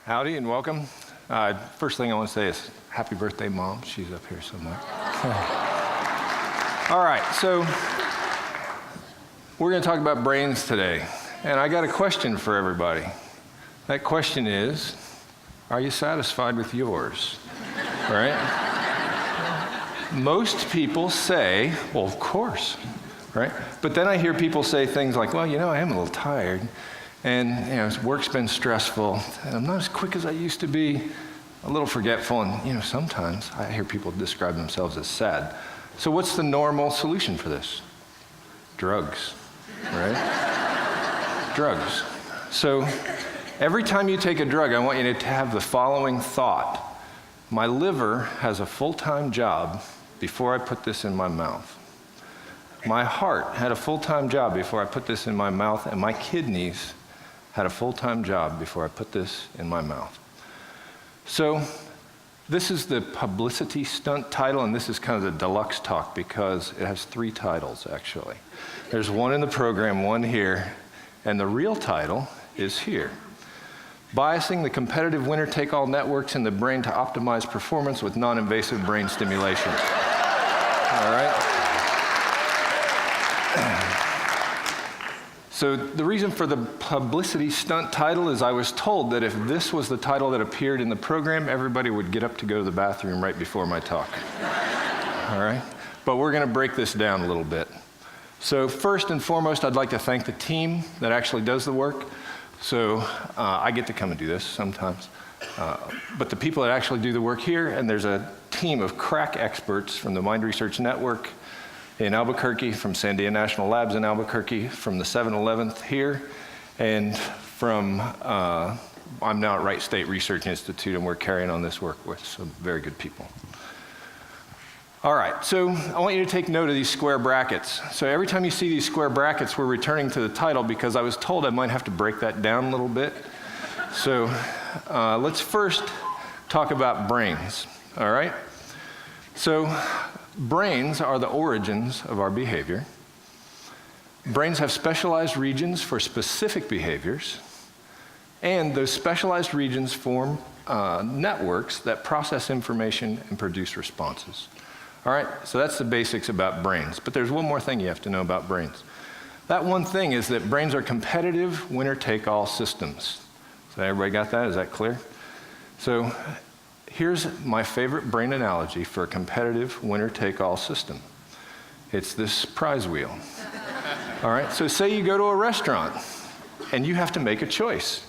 Howdy and welcome. First thing I want to say is happy birthday, Mom. She's up here somewhere. All right, so we're going to talk about brains today. And I got a question for everybody. That question is, are you satisfied with yours? Right? Most people say, well, of course, right? But then I hear people say things like, well, I am a little tired. And, work's been stressful. And I'm not as quick as I used to be. A little forgetful. And, sometimes I hear people describe themselves as sad. So what's the normal solution for this? Drugs, right? Drugs. So every time you take a drug, I want you to have the following thought. My liver has a full-time job before I put this in my mouth. My heart had a full-time job before I put this in my mouth, and my kidneys had a full-time job before I put this in my mouth. So this is the publicity stunt title, and this is kind of the deluxe talk because it has 3 titles, actually. There's one in the program, one here, and the real title is here. Biasing the competitive winner-take-all networks in the brain to optimize performance with non-invasive brain stimulation. All right? So the reason for the publicity stunt title is I was told that if this was the title that appeared in the program, everybody would get up to go to the bathroom right before my talk. All right? But we're going to break this down a little bit. So first and foremost, I'd like to thank the team that actually does the work. So I get to come and do this sometimes. But the people that actually do the work here, and there's a team of crack experts from the Mind Research Network in Albuquerque, from Sandia National Labs in Albuquerque, from the 7-Eleventh here, and from, I'm now at Wright State Research Institute, and we're carrying on this work with some very good people. All right, so I want you to take note of these square brackets. So every time you see these square brackets, we're returning to the title because I was told I might have to break that down a little bit. So let's first talk about brains, all right? So brains are the origins of our behavior. Brains have specialized regions for specific behaviors, and those specialized regions form networks that process information and produce responses. All right, so that's the basics about brains. But there's one more thing you have to know about brains. That one thing is that brains are competitive winner-take-all systems. So everybody got that? Is that clear? So here's my favorite brain analogy for a competitive winner-take-all system. It's this prize wheel. All right, so say you go to a restaurant and you have to make a choice.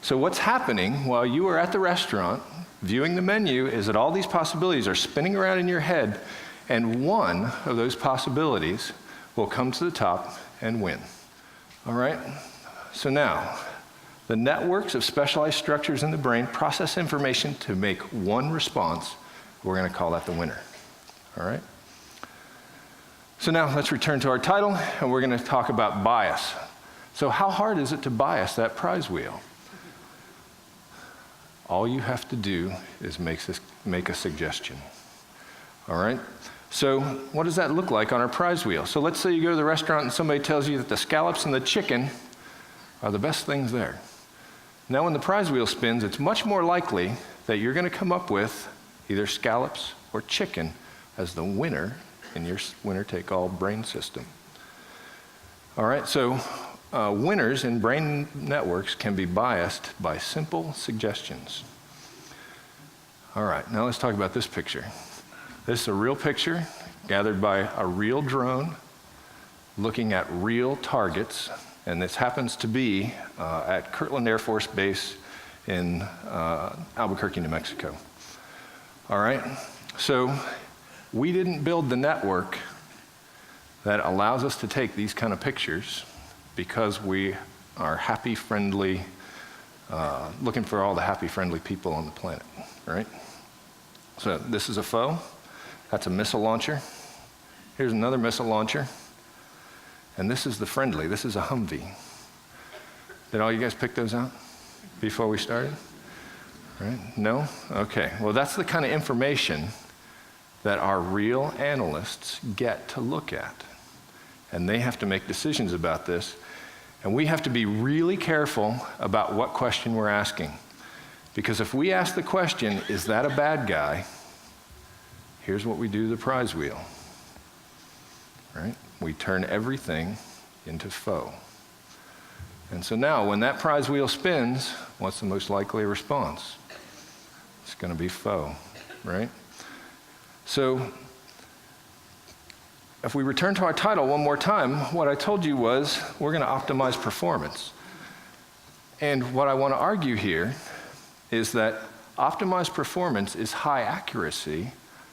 So what's happening while you are at the restaurant viewing the menu is that all these possibilities are spinning around in your head, and one of those possibilities will come to the top and win. All right? So now, the networks of specialized structures in the brain process information to make one response. We're going to call that the winner. All right? So now let's return to our title, and we're going to talk about bias. So how hard is it to bias that prize wheel? All you have to do is make a suggestion. All right? So what does that look like on our prize wheel? So let's say you go to the restaurant and somebody tells you that the scallops and the chicken are the best things there. Now when the prize wheel spins, it's much more likely that you're going to come up with either scallops or chicken as the winner in your winner-take-all brain system. All right, so winners in brain networks can be biased by simple suggestions. All right, now let's talk about this picture. This is a real picture gathered by a real drone looking at real targets, and this happens to be at Kirtland Air Force Base in Albuquerque, New Mexico. All right, so we didn't build the network that allows us to take these kind of pictures because we are happy, friendly, looking for all the happy, friendly people on the planet, right? So this is a foe. That's a missile launcher. Here's another missile launcher. And this is the friendly. This is a Humvee. Did all you guys pick those out before we started? Right? No? Okay. Well, that's the kind of information that our real analysts get to look at. And they have to make decisions about this. And we have to be really careful about what question we're asking. Because if we ask the question, is that a bad guy? Here's what we do to the prize wheel, right? We turn everything into foe. And so now when that prize wheel spins, what's the most likely response? It's going to be foe, right? So if we return to our title one more time, what I told you was we're going to optimize performance. And what I want to argue here is that optimized performance is high accuracy,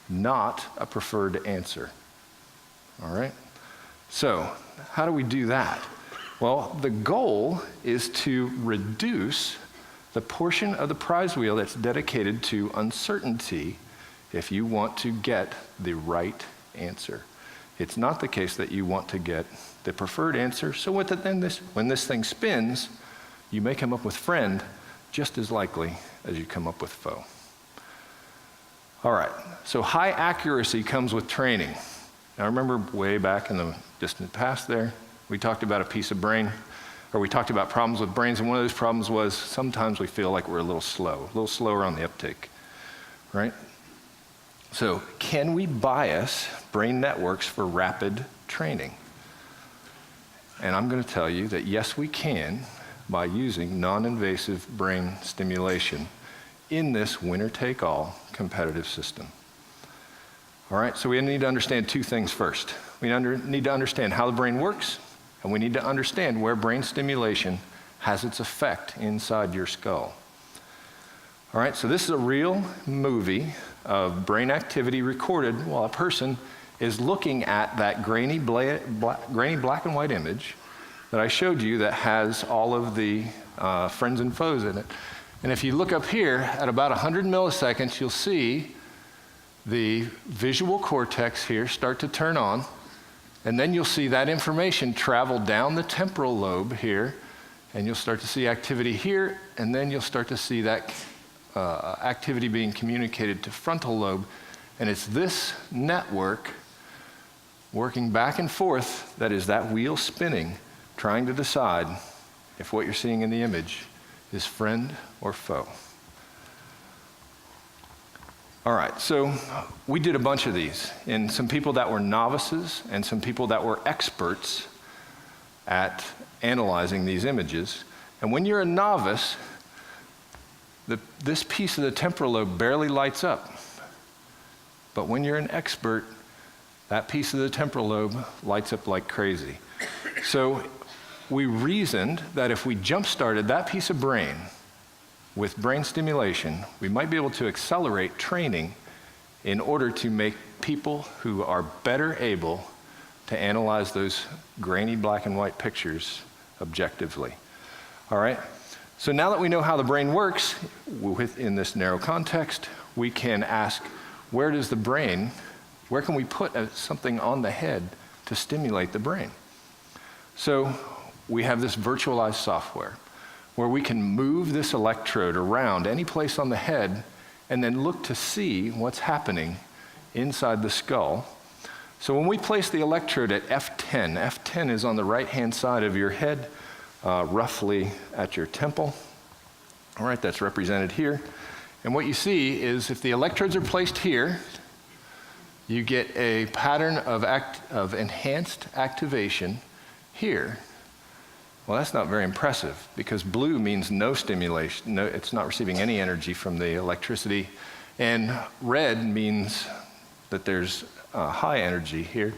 not a preferred answer. All right? So how do we do that? Well, the goal is to reduce the portion of the prize wheel that's dedicated to uncertainty if you want to get the right answer. It's not the case that you want to get the preferred answer. So when this thing spins, you may come up with friend just as likely as you come up with foe. All right, so high accuracy comes with training. Now, I remember way back in the distant past there, we talked about a piece of brain, or we talked about problems with brains, and one of those problems was sometimes we feel like we're a little slower on the uptake, right? So can we bias brain networks for rapid training? And I'm going to tell you that yes, we can by using non-invasive brain stimulation in this winner-take-all competitive system. All right, so we need to understand two things first. We need to understand how the brain works, and we need to understand where brain stimulation has its effect inside your skull. All right, so this is a real movie of brain activity recorded while a person is looking at that grainy black and white image that I showed you that has all of the friends and foes in it. And if you look up here at about 100 milliseconds, you'll see the visual cortex here start to turn on, and then you'll see that information travel down the temporal lobe here, and you'll start to see activity here, and then you'll start to see that activity being communicated to frontal lobe, and it's this network working back and forth that is that wheel spinning, trying to decide if what you're seeing in the image is friend or foe. All right, so we did a bunch of these in some people that were novices and some people that were experts at analyzing these images. And when you're a novice, this piece of the temporal lobe barely lights up. But when you're an expert, that piece of the temporal lobe lights up like crazy. So we reasoned that if we jump-started that piece of brain with brain stimulation, we might be able to accelerate training in order to make people who are better able to analyze those grainy black and white pictures objectively. All right? So now that we know how the brain works within this narrow context, we can ask, where can we put something on the head to stimulate the brain? So we have this virtualized software where we can move this electrode around any place on the head and then look to see what's happening inside the skull. So when we place the electrode at F10, F10 is on the right-hand side of your head, roughly at your temple. All right, that's represented here. And what you see is if the electrodes are placed here, you get a pattern of enhanced activation here. Well, that's not very impressive because blue means no stimulation. No, it's not receiving any energy from the electricity. And red means that there's high energy here.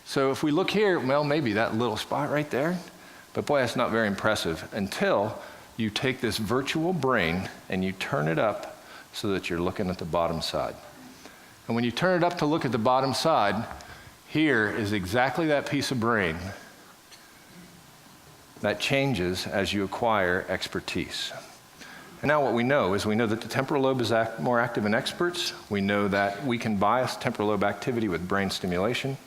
So if we look here, well, maybe that little spot right there, but boy, that's not very impressive until you take this virtual brain and you turn it up so that you're looking at the bottom side. And when you turn it up to look at the bottom side, here is exactly that piece of brain that changes as you acquire expertise. And now what we know is we know that the temporal lobe is more active in experts. We know that we can bias temporal lobe activity with brain stimulation.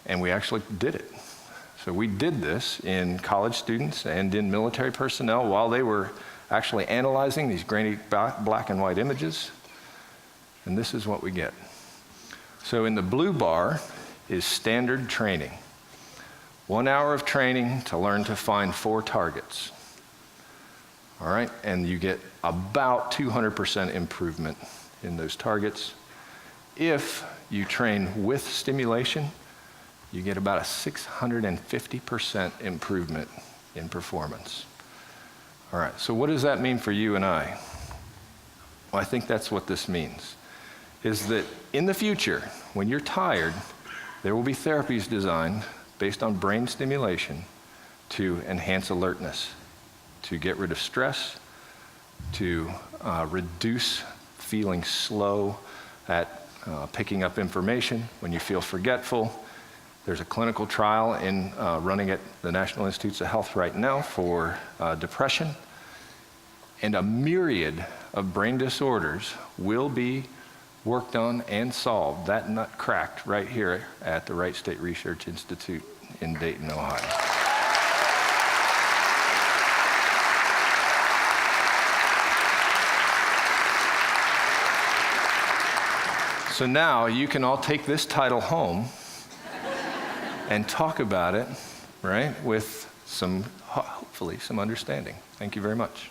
And we actually did it. So we did this in college students and in military personnel while they were actually analyzing these grainy black and white images. And this is what we get. So in the blue bar is standard training. 1 hour of training to learn to find 4 targets. All right, and you get about 200% improvement in those targets. If you train with stimulation, you get about a 650% improvement in performance. All right, so what does that mean for you and I? Well, I think that's what this means, is that in the future, when you're tired, there will be therapies designed based on brain stimulation to enhance alertness, to get rid of stress, to reduce feeling slow at picking up information when you feel forgetful. There's a clinical trial running at the National Institutes of Health right now for depression. And a myriad of brain disorders will be worked on and solved, that nut cracked right here at the Wright State Research Institute in Dayton, Ohio. So now you can all take this title home and talk about it, right, with hopefully some understanding. Thank you very much.